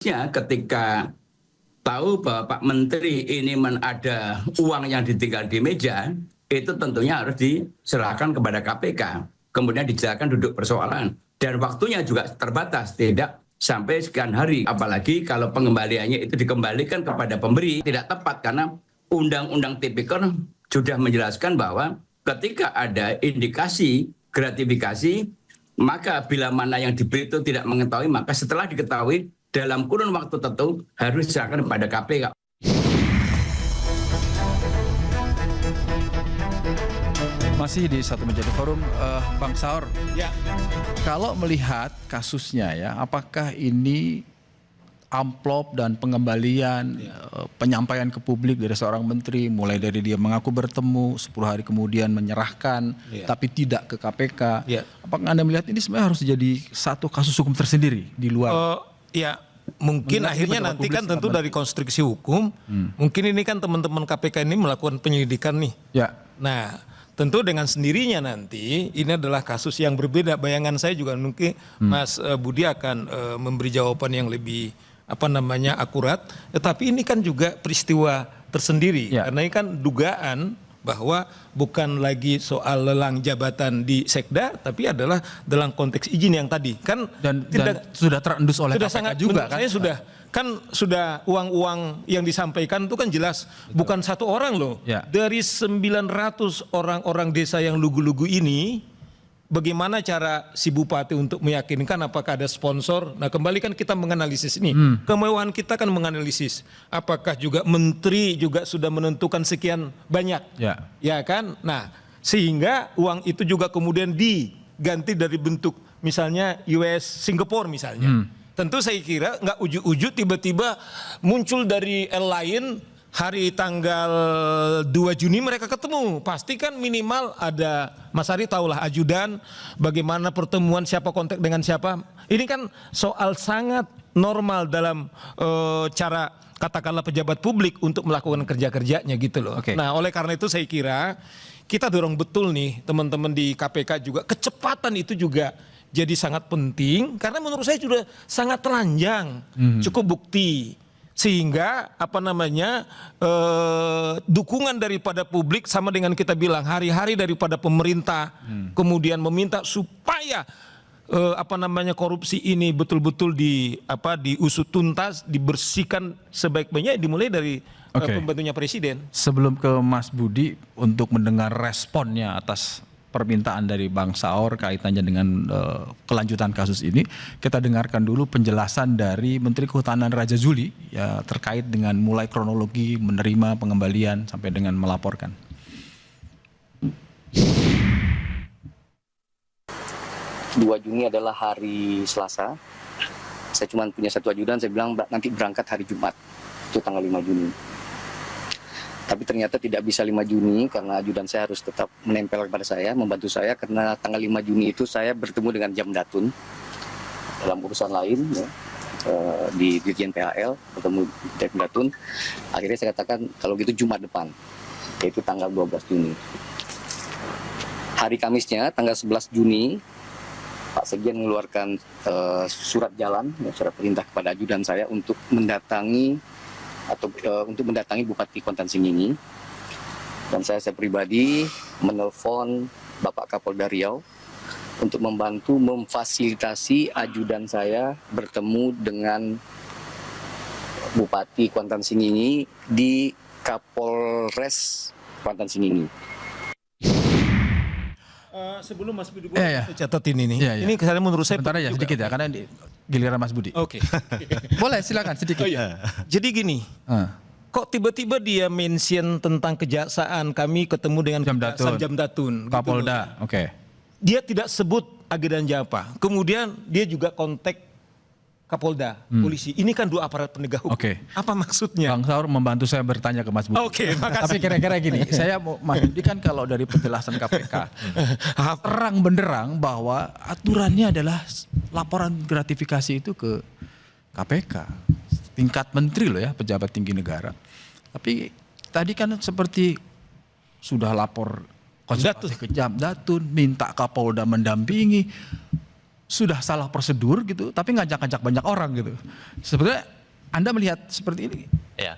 ketika tahu bahwa Pak Menteri ini ada uang yang ditinggal di meja, itu tentunya harus diserahkan kepada KPK. Kemudian dijelaskan duduk persoalan. Dan waktunya juga terbatas, tidak sampai sekian hari. Apalagi kalau pengembaliannya itu dikembalikan kepada pemberi, tidak tepat karena Undang-Undang Tipikor sudah menjelaskan bahwa ketika ada indikasi gratifikasi, maka bila mana yang diberi itu tidak mengetahui, maka setelah diketahui dalam kurun waktu tertentu harus diserahkan kepada KPK. Masih di Satu Meja Forum, Bang Saur. Ya. Kalau melihat kasusnya ya, apakah ini amplop dan pengembalian penyampaian ke publik dari seorang menteri, mulai dari dia mengaku bertemu 10 hari kemudian menyerahkan, tapi tidak ke KPK. Apakah Anda melihat ini sebenarnya harus jadi satu kasus hukum tersendiri di luar? Ya, mungkin akhirnya nanti kan tentu dari konstruksi hukum, mungkin ini kan teman-teman KPK ini melakukan penyelidikan nih. Ya. Nah, tentu dengan sendirinya nanti ini adalah kasus yang berbeda. Bayangan saya juga mungkin Mas Budi akan memberi jawaban yang lebih akurat. Tetapi ini kan juga peristiwa tersendiri. Karena ini kan dugaan bahwa bukan lagi soal lelang jabatan di Sekda, tapi adalah dalam konteks izin yang tadi kan dan sudah terendus oleh sudah KPK sangat, juga kan? Saya sudah uang-uang yang disampaikan itu kan jelas. Bukan satu orang loh. Dari 900 orang-orang desa yang lugu-lugu ini, bagaimana cara si bupati untuk meyakinkan apakah ada sponsor? Nah, kembali kan kita menganalisis ini. Kemewahan kita kan menganalisis apakah juga menteri juga sudah menentukan sekian banyak. Ya kan? Nah, sehingga uang itu juga kemudian diganti dari bentuk misalnya US Singapore misalnya. Tentu saya kira nggak ujuk-ujuk tiba-tiba muncul dari lain. Hari tanggal 2 Juni mereka ketemu. Pasti kan minimal ada, Mas Ari tahulah ajudan, bagaimana pertemuan, siapa kontak dengan siapa. Ini kan soal sangat normal dalam cara katakanlah pejabat publik untuk melakukan kerja-kerjanya gitu loh. Nah, oleh karena itu saya kira kita dorong betul nih teman-teman di KPK juga, kecepatan itu juga jadi sangat penting karena menurut saya sudah sangat telanjang, cukup bukti. Sehingga dukungan daripada publik sama dengan kita bilang hari-hari daripada pemerintah kemudian meminta supaya korupsi ini betul-betul diusut tuntas, dibersihkan sebaik-baiknya, dimulai dari pembantunya presiden. Sebelum ke Mas Budi untuk mendengar responnya atas permintaan dari Bang Saur kaitannya dengan kelanjutan kasus ini, kita dengarkan dulu penjelasan dari Menteri Kehutanan Raja Juli ya, terkait dengan mulai kronologi menerima pengembalian sampai dengan melaporkan. 2 Juni adalah hari Selasa. Saya cuma punya satu ajudan, saya bilang nanti berangkat hari Jumat, itu tanggal 5 Juni. Tapi ternyata tidak bisa 5 Juni karena ajudan saya harus tetap menempel kepada saya, membantu saya, karena tanggal 5 Juni itu saya bertemu dengan Jamdatun dalam urusan lain ya, di Dirjen PHL, bertemu Jamdatun. Akhirnya saya katakan kalau gitu Jumat depan, yaitu tanggal 12 Juni. Hari Kamisnya tanggal 11 Juni Pak Sekjen mengeluarkan surat jalan, surat perintah kepada ajudan saya untuk mendatangi Bupati Kuantan Sengingi, dan saya pribadi menelpon Bapak Kapolda Riau untuk membantu memfasilitasi ajudan saya bertemu dengan Bupati Kuantan Sengingi di Kapolres Kuantan Sengingi. Sebelum Mas Budi catatin ini. Ini kesannya menurut saya bentar aja sedikit ya, karena giliran Mas Budi. Boleh silakan sedikit. Jadi gini, kok tiba-tiba dia mention tentang kejaksaan, kami ketemu dengan Jamdatun, Kapolda. Gitu. Dia tidak sebut agedan apa. Kemudian dia juga kontak Kapolda, polisi. Ini kan dua aparat penegak hukum. Apa maksudnya? Bang Saur membantu saya bertanya ke Mas Budi. Makasih. Tapi kira-kira gini, saya mau Mas Budi kan kalau dari penjelasan KPK terang benderang bahwa aturannya adalah laporan gratifikasi itu ke KPK, tingkat menteri loh ya, pejabat tinggi negara. Tapi tadi kan seperti sudah lapor konsultasi ke Jamdatun, minta Kapolda mendampingi. sudah salah prosedur gitu, tapi ngajak-ngajak banyak orang gitu. Sebenarnya Anda melihat seperti ini? Ya,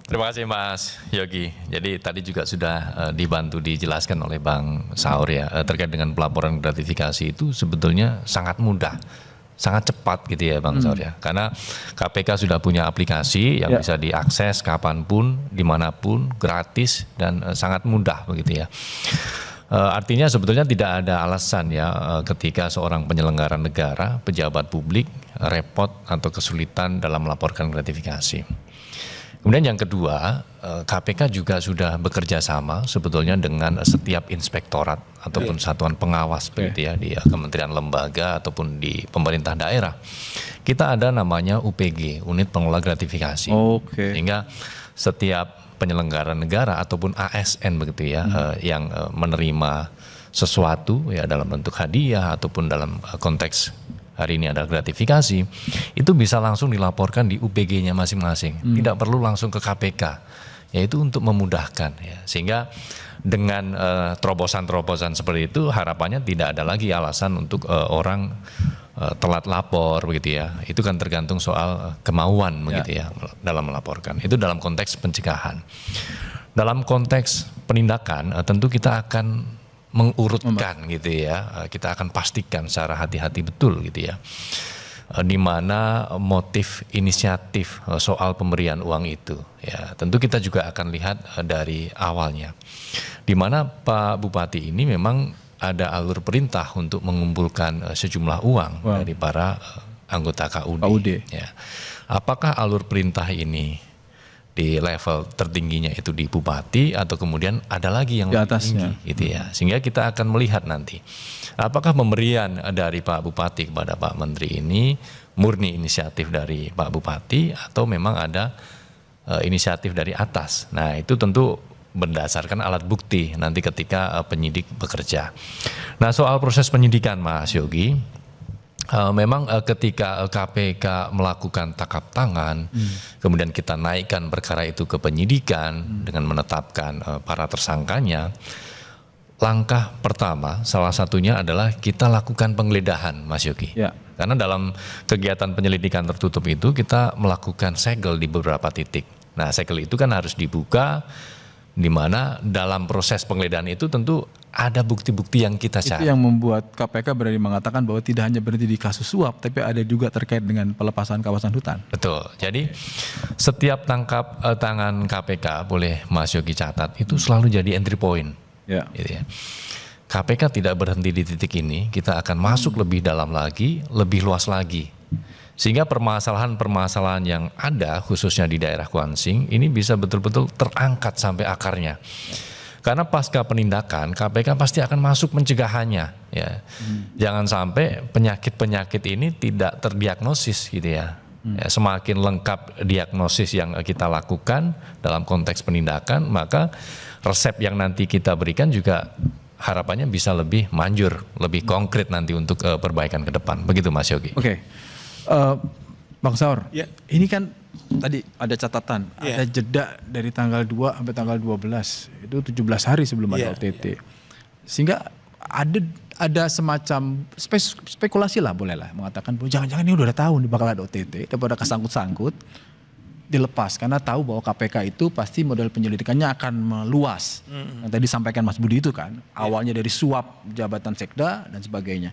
terima kasih Mas Yogi. Jadi tadi juga sudah dibantu dijelaskan oleh Bang Saur ya, terkait dengan pelaporan gratifikasi itu sebetulnya sangat mudah, sangat cepat gitu ya Bang Saur ya. Karena KPK sudah punya aplikasi yang bisa diakses kapanpun, dimanapun, gratis dan sangat mudah begitu ya. Artinya sebetulnya tidak ada alasan ya ketika seorang penyelenggara negara, pejabat publik repot atau kesulitan dalam melaporkan gratifikasi. Kemudian yang kedua, KPK juga sudah bekerja sama sebetulnya dengan setiap inspektorat ataupun satuan pengawas begitu ya di kementerian lembaga ataupun di pemerintah daerah. Kita ada namanya UPG, Unit Pengelola Gratifikasi. Sehingga setiap penyelenggara negara ataupun ASN begitu ya yang menerima sesuatu ya dalam bentuk hadiah ataupun dalam konteks hari ini ada gratifikasi, itu bisa langsung dilaporkan di UPG-nya masing-masing, tidak perlu langsung ke KPK, yaitu untuk memudahkan ya. Sehingga dengan terobosan-terobosan seperti itu harapannya tidak ada lagi alasan untuk orang telat lapor begitu ya. Itu kan tergantung soal kemauan begitu ya dalam melaporkan. Itu dalam konteks pencegahan. Dalam konteks penindakan tentu kita akan mengurutkan gitu ya. Kita akan pastikan secara hati-hati betul gitu ya. Di mana motif inisiatif soal pemberian uang itu ya. Tentu kita juga akan lihat dari awalnya. Di mana Pak Bupati ini memang ada alur perintah untuk mengumpulkan sejumlah uang dari para anggota KUD. Ya. Apakah alur perintah ini di level tertingginya itu di Bupati atau kemudian ada lagi yang di lebih atasnya tinggi gitu ya. Sehingga kita akan melihat nanti apakah pemberian dari Pak Bupati kepada Pak Menteri ini murni inisiatif dari Pak Bupati atau memang ada inisiatif dari atas. Nah, itu tentu berdasarkan alat bukti nanti ketika penyidik bekerja. Nah, soal proses penyidikan Mas Yogi, memang ketika KPK melakukan tangkap tangan, kemudian kita naikkan perkara itu ke penyidikan dengan menetapkan para tersangkanya, langkah pertama salah satunya adalah kita lakukan penggeledahan Mas Yogi. Ya. Karena dalam kegiatan penyelidikan tertutup itu kita melakukan segel di beberapa titik. Nah, segel itu kan harus dibuka, di mana dalam proses penggeledahan itu tentu ada bukti-bukti yang kita cari. Itu yang membuat KPK berani mengatakan bahwa tidak hanya berhenti di kasus suap, tapi ada juga terkait dengan pelepasan kawasan hutan. Betul. Jadi setiap tangkap tangan KPK, boleh Mas Yogi catat, itu selalu jadi entry point. Ya. Gitu ya. KPK tidak berhenti di titik ini, kita akan masuk lebih dalam lagi, lebih luas lagi. Sehingga permasalahan-permasalahan yang ada khususnya di daerah Kuansing ini bisa betul-betul terangkat sampai akarnya. Karena pasca penindakan KPK pasti akan masuk pencegahannya ya. Jangan sampai penyakit-penyakit ini tidak terdiagnosis gitu ya. Ya, semakin lengkap diagnosis yang kita lakukan dalam konteks penindakan, maka resep yang nanti kita berikan juga harapannya bisa lebih manjur, lebih konkret nanti untuk perbaikan ke depan. Begitu Mas Yogi. Oke. Bang Saur, ini kan tadi ada catatan, ada jeda dari tanggal 2 sampai tanggal 12, itu 17 hari sebelum ada OTT. Sehingga ada semacam spekulasi lah, boleh lah, mengatakan bahwa jangan-jangan ini udah tahu nih bakal ada OTT, daripada kesangkut-sangkut, dilepas. Karena tahu bahwa KPK itu pasti model penyelidikannya akan meluas. Yang tadi disampaikan Mas Budi itu kan, awalnya dari suap jabatan sekda dan sebagainya.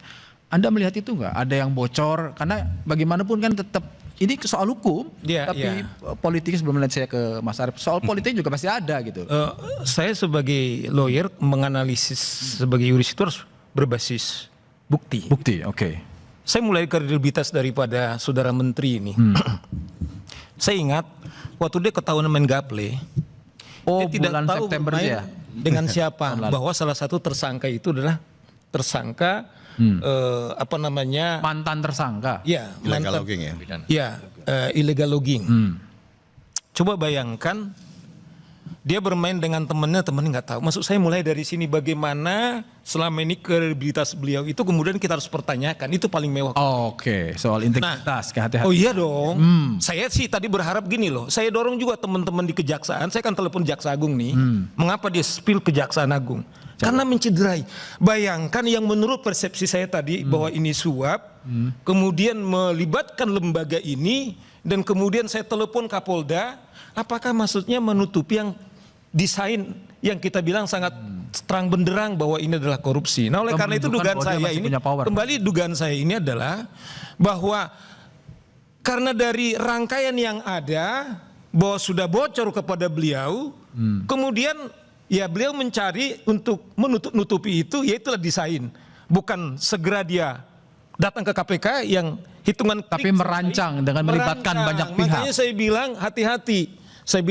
Anda melihat itu nggak? Ada yang bocor? Karena bagaimanapun kan tetap ini soal hukum, tapi politik sebelum nanti saya ke Mas Arief, soal politik juga pasti ada gitu. Saya sebagai lawyer menganalisis sebagai yuris itu harus berbasis bukti. Bukti, oke. Saya mulai kredibilitas daripada saudara menteri ini. Saya ingat waktu dia ketahuan main gaple, dia tidak tahu September main dengan siapa. Bahwa salah satu tersangka itu adalah tersangka mantan tersangka. Ya, illegal logging ya. Ya, illegal logging. Coba bayangkan dia bermain dengan temennya nggak tahu. Maksud saya mulai dari sini bagaimana selama ini kredibilitas beliau itu kemudian kita harus pertanyakan, itu paling mewah. Oke, soal integritas, kehati-hatian. Oh iya dong. Saya sih tadi berharap gini loh. Saya dorong juga teman-teman di Kejaksaan. Saya kan telepon Jaksa Agung nih. Mengapa dia spill Kejaksaan Agung? Karena mencederai. Bayangkan yang menurut persepsi saya tadi bahwa ini suap, kemudian melibatkan lembaga ini, dan kemudian saya telepon Kapolda, apakah maksudnya menutupi yang desain yang kita bilang sangat terang benderang bahwa ini adalah korupsi. Nah, oleh karena itu dugaan saya ini, kembali dugaan saya ini adalah bahwa karena dari rangkaian yang ada, bahwa sudah bocor kepada beliau, kemudian ya beliau mencari untuk menutupi itu, yaitulah desain. Bukan segera dia datang ke KPK yang hitungan tapi merancang dengan melibatkan banyak pihak. Makanya saya bilang hati-hati. Saya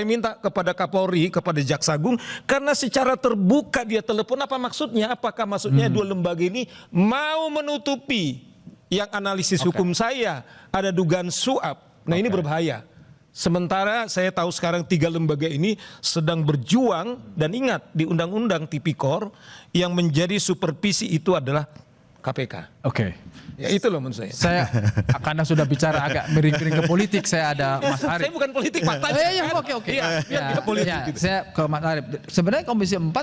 minta kepada Kapolri, kepada Jaksa Agung, karena secara terbuka dia telepon, apa maksudnya? Apakah maksudnya dua lembaga ini mau menutupi yang analisis hukum saya ada dugaan suap? Nah, ini berbahaya. Sementara saya tahu sekarang 3 lembaga ini sedang berjuang, dan ingat di Undang-Undang Tipikor yang menjadi supervisi itu adalah KPK. Oke. Ya itu loh menurut saya. Saya karena sudah bicara agak miring-miring ke politik, saya ada Mas Arief. Saya bukan politik faktanya. Oke. Iya, politik gitu. Saya ke Mas Arief. Sebenarnya Komisi 4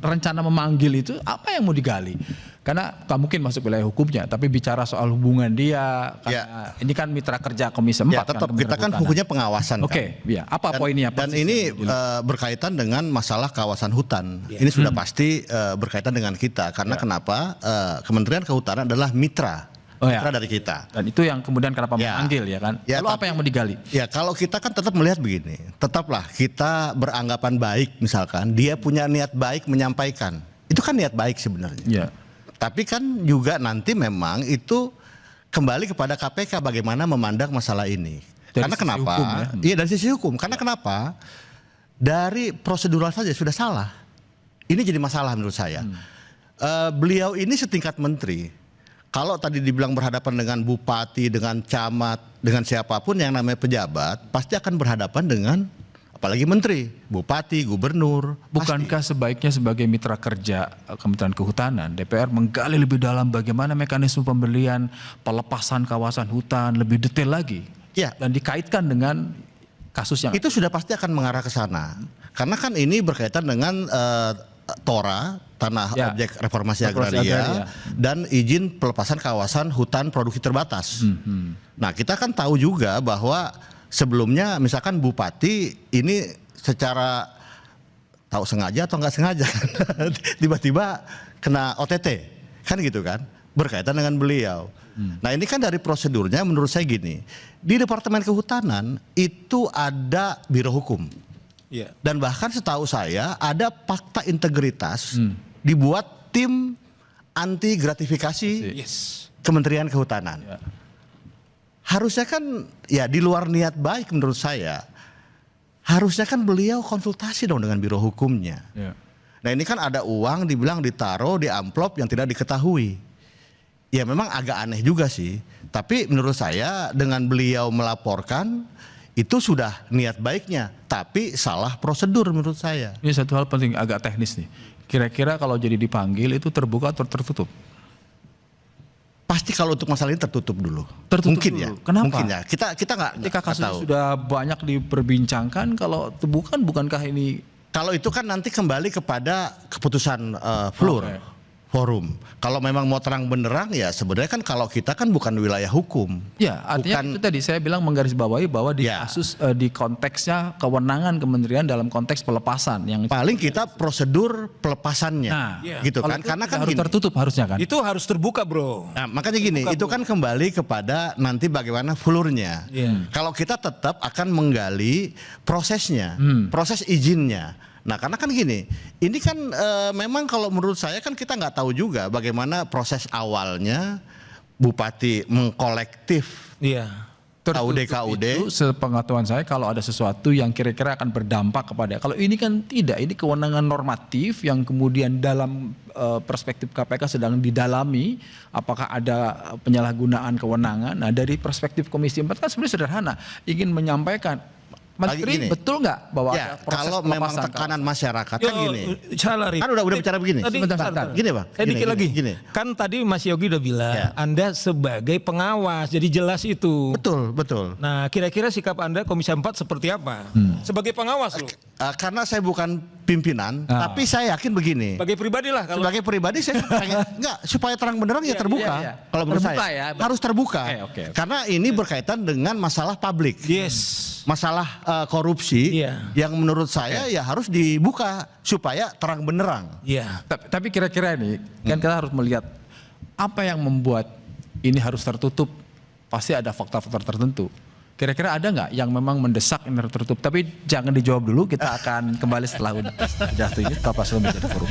rencana memanggil itu apa yang mau digali? Karena tak mungkin masuk wilayah hukumnya, tapi bicara soal hubungan dia, karena ini kan mitra kerja Komisi 4. Ya, tetap kan, kita kan hukumnya pengawasan. Oke, ya. Apa poinnya? Dan ini berkaitan dengan masalah kawasan hutan. Ini sudah pasti berkaitan dengan kita, karena kenapa? Kementerian Kehutanan adalah mitra dari kita. Dan itu yang kemudian kenapa memanggil ya kan? Lalu apa yang mau digali? Ya kalau kita kan tetap melihat begini, tetaplah kita beranggapan baik, misalkan dia punya niat baik menyampaikan, itu kan niat baik sebenarnya. Ya. Tapi kan juga nanti memang itu kembali kepada KPK bagaimana memandang masalah ini. Dari karena kenapa? Hukum, ya? Iya dari sisi hukum. Karena kenapa? Dari prosedural saja sudah salah. Ini jadi masalah menurut saya. Beliau ini setingkat menteri. Kalau tadi dibilang berhadapan dengan bupati, dengan camat, dengan siapapun yang namanya pejabat, pasti akan berhadapan dengan apalagi menteri, bupati, gubernur. Bukankah sebaiknya sebagai mitra kerja Kementerian Kehutanan, DPR menggali lebih dalam bagaimana mekanisme pembelian, pelepasan kawasan hutan lebih detail lagi, dan dikaitkan dengan kasus yang itu sudah pasti akan mengarah ke sana. Karena kan ini berkaitan dengan TORA, tanah objek reformasi agraria, dan izin pelepasan kawasan hutan produksi terbatas. Nah, kita kan tahu juga bahwa sebelumnya misalkan bupati ini secara tahu sengaja atau nggak sengaja tiba-tiba kena OTT, kan gitu kan, berkaitan dengan beliau. Nah, ini kan dari prosedurnya menurut saya gini, di Departemen Kehutanan itu ada Biro Hukum. Dan bahkan setahu saya ada fakta integritas dibuat tim anti gratifikasi Kementerian Kehutanan. Harusnya kan ya di luar niat baik menurut saya, harusnya kan beliau konsultasi dong dengan Biro Hukumnya. Nah, ini kan ada uang dibilang ditaruh di amplop yang tidak diketahui. Ya memang agak aneh juga sih, tapi menurut saya dengan beliau melaporkan itu sudah niat baiknya, tapi salah prosedur menurut saya. Ini satu hal penting agak teknis nih. Kira-kira kalau jadi dipanggil itu terbuka atau tertutup? Pasti kalau untuk masalah ini tertutup dulu. Mungkin dulu. Ya. Kenapa? Mungkin ya. Kita nggak ketika kasusnya tahu. Sudah banyak diperbincangkan, kalau bukankah ini? Kalau itu kan nanti kembali kepada keputusan forum. Kalau memang mau terang benderang ya sebenarnya kan kalau kita kan bukan wilayah hukum. Ya, artinya itu tadi saya bilang menggarisbawahi bahwa di kasus di konteksnya kewenangan kementerian dalam konteks pelepasan yang paling kita prosedur pelepasannya, gitu kan? Karena kan harus tertutup harusnya kan? Itu harus terbuka, bro. Nah, makanya gini, itu kan kembali kepada nanti bagaimana fulurnya. Kalau kita tetap akan menggali prosesnya, proses izinnya. Nah, karena kan gini, ini kan memang kalau menurut saya kan kita nggak tahu juga bagaimana proses awalnya bupati mengkolektif KUD. Itu sepengetahuan saya kalau ada sesuatu yang kira-kira akan berdampak kepada, kalau ini kan tidak, ini kewenangan normatif yang kemudian dalam perspektif KPK sedang didalami apakah ada penyalahgunaan kewenangan. Nah, dari perspektif Komisi 4 kan sebenarnya sederhana, ingin menyampaikan Menteri, betul nggak bahwa ya, ada proses kalau memang pelepasan tekanan masyarakat Yo, kan gini. salah, Rip. Kan udah bicara begini. Tadi, Sebentar. Gini, Bang. Saya dikit lagi. Gini. Kan tadi Mas Yogi udah bilang, Ya. Anda sebagai pengawas, jadi jelas itu. Betul. Nah, kira-kira sikap Anda Komisi 4 seperti apa? Sebagai pengawas loh. Karena saya bukan pimpinan, tapi saya yakin begini. Sebagai pribadi lah kalau Sebagai pribadi saya pengen supaya terang benderang ya terbuka. iya. Kalau menurut Terbuka saya ya. harus terbuka. Oke. Karena ini berkaitan dengan masalah publik. yes. Masalah korupsi Iya. yang menurut saya ya harus dibuka supaya terang benderang. Iya. Tapi kira-kira ini kan kita harus melihat apa yang membuat ini harus tertutup. Pasti ada faktor-faktor tertentu. Kira-kira ada nggak yang memang mendesak ini harus tertutup? Tapi jangan dijawab dulu. Kita akan kembali setelah udah setuju. Tetap menjadi forum.